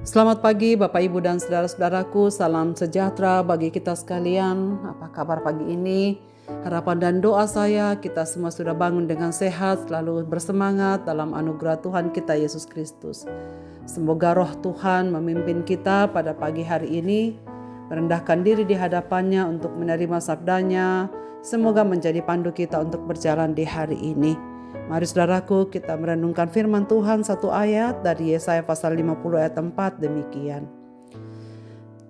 Selamat pagi Bapak Ibu dan saudara-saudaraku, salam sejahtera bagi kita sekalian. Apa kabar pagi ini? Harapan dan doa saya kita semua sudah bangun dengan sehat, selalu bersemangat dalam anugerah Tuhan kita Yesus Kristus. Semoga roh Tuhan memimpin kita pada pagi hari ini, merendahkan diri di hadapannya untuk menerima sabdanya. Semoga menjadi pandu kita untuk berjalan di hari ini. Mari saudaraku, kita merenungkan firman Tuhan satu ayat dari Yesaya pasal 50 ayat 4 demikian.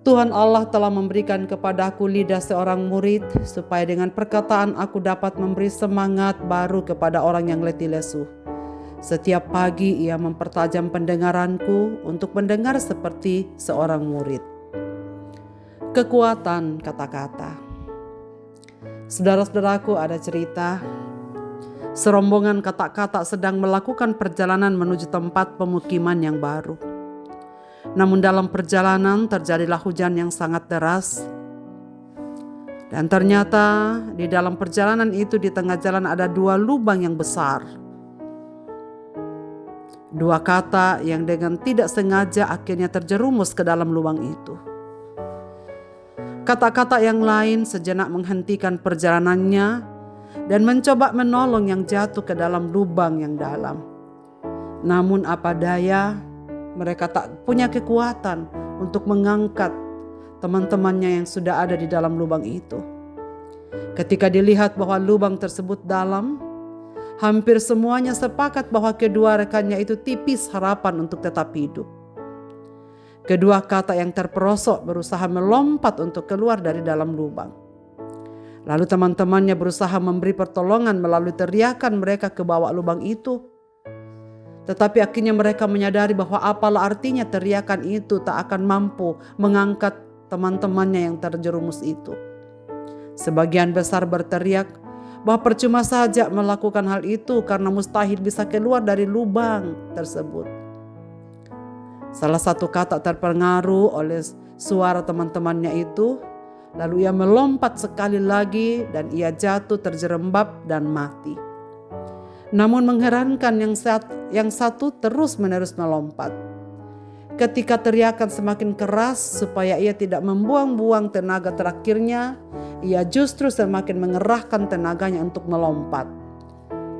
Tuhan Allah telah memberikan kepadaku lidah seorang murid, supaya dengan perkataan aku dapat memberi semangat baru kepada orang yang letih lesu. Setiap pagi ia mempertajam pendengaranku untuk mendengar seperti seorang murid. Kekuatan kata-kata. Saudara-saudaraku, ada cerita serombongan kata-kata sedang melakukan perjalanan menuju tempat pemukiman yang baru. Namun dalam perjalanan terjadilah hujan yang sangat deras. Dan ternyata di dalam perjalanan itu di tengah jalan ada dua lubang yang besar. Dua kata yang dengan tidak sengaja akhirnya terjerumus ke dalam lubang itu. Kata-kata yang lain sejenak menghentikan perjalanannya dan mencoba menolong yang jatuh ke dalam lubang yang dalam. Namun apa daya, mereka tak punya kekuatan untuk mengangkat teman-temannya yang sudah ada di dalam lubang itu. Ketika dilihat bahwa lubang tersebut dalam, hampir semuanya sepakat bahwa kedua rekannya itu tipis harapan untuk tetap hidup. Kedua kata yang terperosok berusaha melompat untuk keluar dari dalam lubang. Lalu teman-temannya berusaha memberi pertolongan melalui teriakan mereka ke bawah lubang itu. Tetapi akhirnya mereka menyadari bahwa apalah artinya teriakan itu tak akan mampu mengangkat teman-temannya yang terjerumus itu. Sebagian besar berteriak bahwa percuma saja melakukan hal itu karena mustahil bisa keluar dari lubang tersebut. Salah satu kata terpengaruh oleh suara teman-temannya itu. Lalu ia melompat sekali lagi dan ia jatuh terjerembab dan mati. Namun mengherankan yang satu terus-menerus melompat. Ketika teriakan semakin keras supaya ia tidak membuang-buang tenaga terakhirnya, ia justru semakin mengerahkan tenaganya untuk melompat.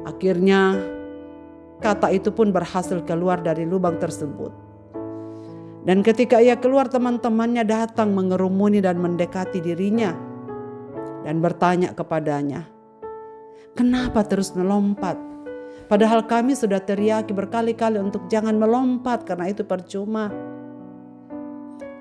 Akhirnya kata itu pun berhasil keluar dari lubang tersebut. Dan ketika ia keluar, teman-temannya datang mengerumuni dan mendekati dirinya dan bertanya kepadanya, "Kenapa terus melompat? Padahal kami sudah teriaki berkali-kali untuk jangan melompat karena itu percuma."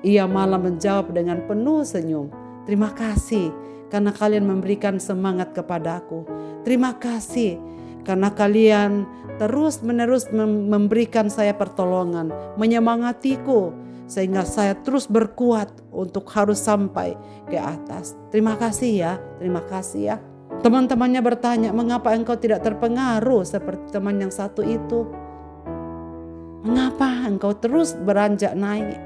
Ia malah menjawab dengan penuh senyum, "Terima kasih karena kalian memberikan semangat kepadaku. Terima kasih karena kalian terus-menerus memberikan saya pertolongan, menyemangatiku sehingga saya terus berkuat untuk harus sampai ke atas. Terima kasih ya, terima kasih ya." Teman-temannya bertanya, "Mengapa engkau tidak terpengaruh seperti teman yang satu itu? Mengapa engkau terus beranjak naik?"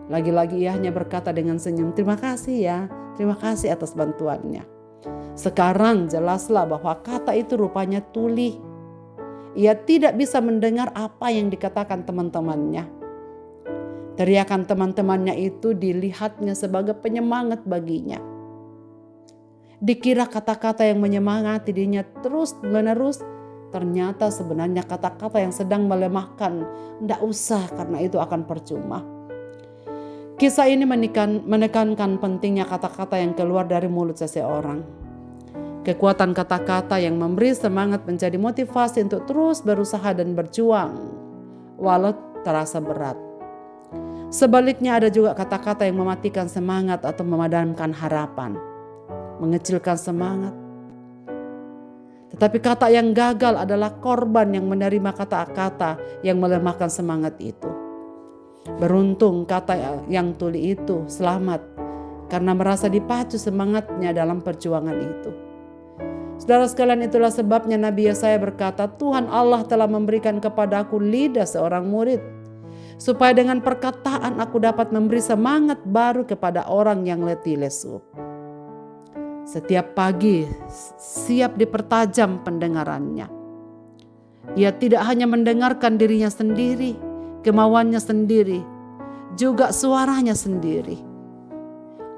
Lagi-lagi ia hanya berkata dengan senyum, "Terima kasih ya, terima kasih atas bantuannya." Sekarang jelaslah bahwa kata itu rupanya tuli. Ia tidak bisa mendengar apa yang dikatakan teman-temannya. Teriakan teman-temannya itu dilihatnya sebagai penyemangat baginya. Dikira kata-kata yang menyemangati dirinya terus-menerus, ternyata sebenarnya kata-kata yang sedang melemahkan. Tidak usah karena itu akan percuma. Kisah ini menekankan pentingnya kata-kata yang keluar dari mulut seseorang. Kekuatan kata-kata yang memberi semangat menjadi motivasi untuk terus berusaha dan berjuang, walau terasa berat. Sebaliknya ada juga kata-kata yang mematikan semangat atau memadamkan harapan, mengecilkan semangat. Tetapi kata yang gagal adalah korban yang menerima kata-kata yang melemahkan semangat itu. Beruntung kata yang tuli itu selamat karena merasa dipacu semangatnya dalam perjuangan itu. Saudara sekalian, itulah sebabnya Nabi Yesaya berkata, "Tuhan Allah telah memberikan kepadaku lidah seorang murid, supaya dengan perkataan aku dapat memberi semangat baru kepada orang yang letih lesu." Setiap pagi siap dipertajam pendengarannya. Ia tidak hanya mendengarkan dirinya sendiri, kemauannya sendiri, juga suaranya sendiri.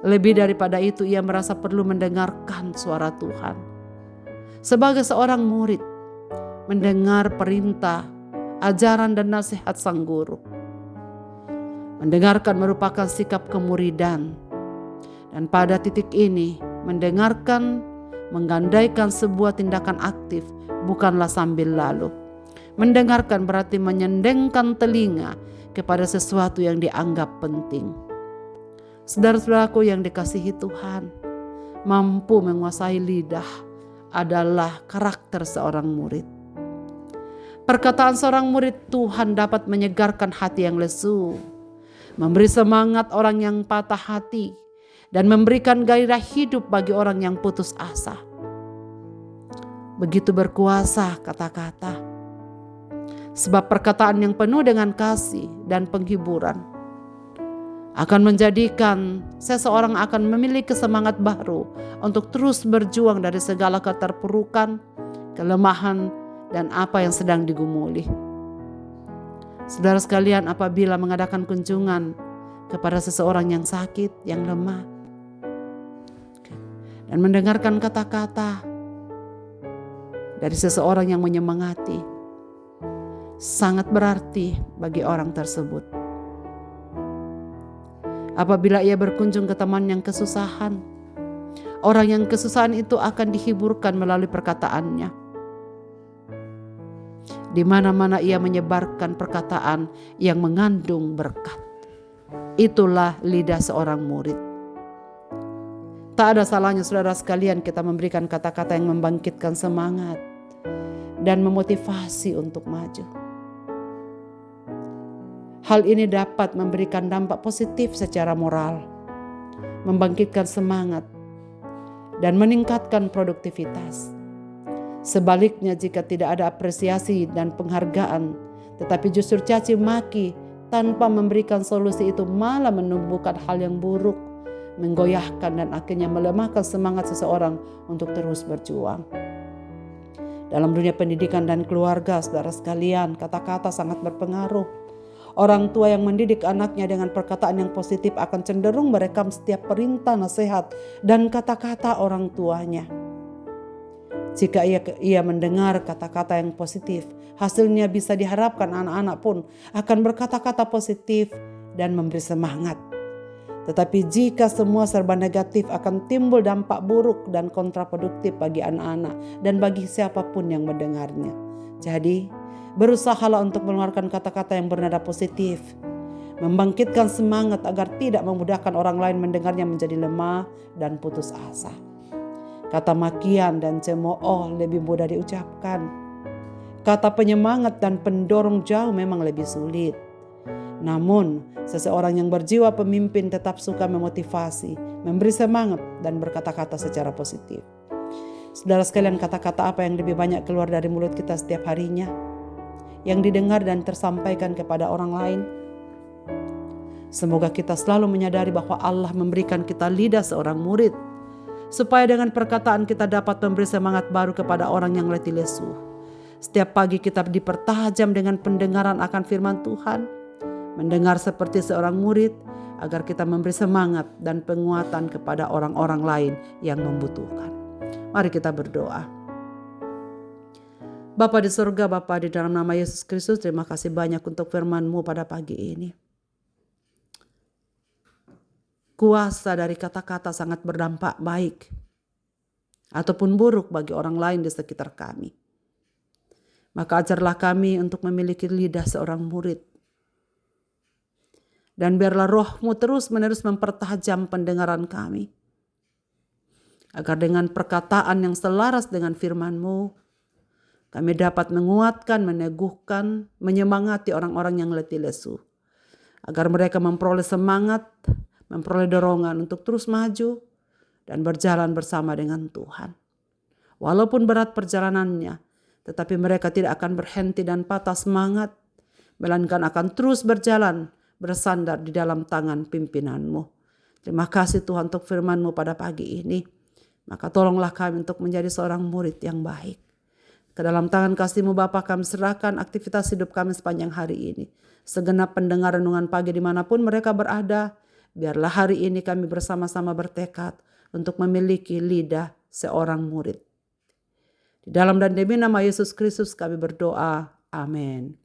Lebih daripada itu, ia merasa perlu mendengarkan suara Tuhan. Sebagai seorang murid, mendengar perintah, ajaran dan nasihat sang guru. Mendengarkan merupakan sikap kemuridan. Dan pada titik ini, mendengarkan menggandaikan sebuah tindakan aktif, bukanlah sambil lalu. Mendengarkan berarti menyendengkan telinga kepada sesuatu yang dianggap penting. Saudara-saudaraku yang dikasihi Tuhan, mampu menguasai lidah adalah karakter seorang murid. Perkataan seorang murid Tuhan dapat menyegarkan hati yang lesu, memberi semangat orang yang patah hati, dan memberikan gairah hidup bagi orang yang putus asa. Begitu berkuasa kata-kata, sebab perkataan yang penuh dengan kasih dan penghiburan akan menjadikan seseorang akan memiliki semangat baru untuk terus berjuang dari segala keterpurukan, kelemahan, dan apa yang sedang digumuli. Saudara sekalian, apabila mengadakan kunjungan kepada seseorang yang sakit, yang lemah, dan mendengarkan kata-kata dari seseorang yang menyemangati, sangat berarti bagi orang tersebut. Apabila ia berkunjung ke teman yang kesusahan, orang yang kesusahan itu akan dihiburkan melalui perkataannya. Di mana-mana ia menyebarkan perkataan yang mengandung berkat. Itulah lidah seorang murid. Tak ada salahnya saudara sekalian kita memberikan kata-kata yang membangkitkan semangat dan memotivasi untuk maju. Hal ini dapat memberikan dampak positif secara moral, membangkitkan semangat, dan meningkatkan produktivitas. Sebaliknya, jika tidak ada apresiasi dan penghargaan, tetapi justru caci maki tanpa memberikan solusi, itu malah menumbuhkan hal yang buruk, menggoyahkan dan akhirnya melemahkan semangat seseorang untuk terus berjuang. Dalam dunia pendidikan dan keluarga, saudara sekalian, kata-kata sangat berpengaruh. Orang tua yang mendidik anaknya dengan perkataan yang positif akan cenderung merekam setiap perintah, nasihat, dan kata-kata orang tuanya. Jika ia mendengar kata-kata yang positif, hasilnya bisa diharapkan anak-anak pun akan berkata-kata positif dan memberi semangat. Tetapi jika semua serba negatif, akan timbul dampak buruk dan kontraproduktif bagi anak-anak dan bagi siapapun yang mendengarnya. Jadi, berusahalah untuk mengeluarkan kata-kata yang bernada positif, membangkitkan semangat agar tidak memudahkan orang lain mendengarnya menjadi lemah dan putus asa. Kata makian dan cemooh lebih mudah diucapkan. Kata penyemangat dan pendorong jauh memang lebih sulit. Namun, seseorang yang berjiwa pemimpin tetap suka memotivasi, memberi semangat, dan berkata-kata secara positif. Saudara sekalian, kata-kata apa yang lebih banyak keluar dari mulut kita setiap harinya, yang didengar dan tersampaikan kepada orang lain? Semoga kita selalu menyadari bahwa Allah memberikan kita lidah seorang murid, supaya dengan perkataan kita dapat memberi semangat baru kepada orang yang letih lesu. Setiap pagi kita dipertajam dengan pendengaran akan firman Tuhan, mendengar seperti seorang murid, agar kita memberi semangat dan penguatan kepada orang-orang lain yang membutuhkan. Mari kita berdoa. Bapa di surga, Bapa di dalam nama Yesus Kristus, terima kasih banyak untuk firman-Mu pada pagi ini. Kuasa dari kata-kata sangat berdampak baik ataupun buruk bagi orang lain di sekitar kami. Maka ajarlah kami untuk memiliki lidah seorang murid. Dan biarlah Roh-Mu terus-menerus mempertajam pendengaran kami, agar dengan perkataan yang selaras dengan firman-Mu, kami dapat menguatkan, meneguhkan, menyemangati orang-orang yang letih lesu, agar mereka memperoleh semangat, memperoleh dorongan untuk terus maju dan berjalan bersama dengan Tuhan. Walaupun berat perjalanannya, tetapi mereka tidak akan berhenti dan patah semangat, melainkan akan terus berjalan bersandar di dalam tangan pimpinan-Mu. Terima kasih Tuhan untuk firman-Mu pada pagi ini. Maka tolonglah kami untuk menjadi seorang murid yang baik. Ke dalam tangan kasih-Mu Bapa kami serahkan aktivitas hidup kami sepanjang hari ini. segenap pendengar renungan pagi dimanapun mereka berada, biarlah hari ini kami bersama-sama bertekad untuk memiliki lidah seorang murid. Di dalam dan demi nama Yesus Kristus kami berdoa. Amin.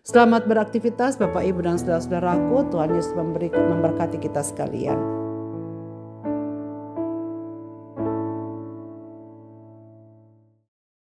Selamat beraktivitas Bapak Ibu dan saudara-saudaraku. Tuhan Yesus memberkati kita sekalian.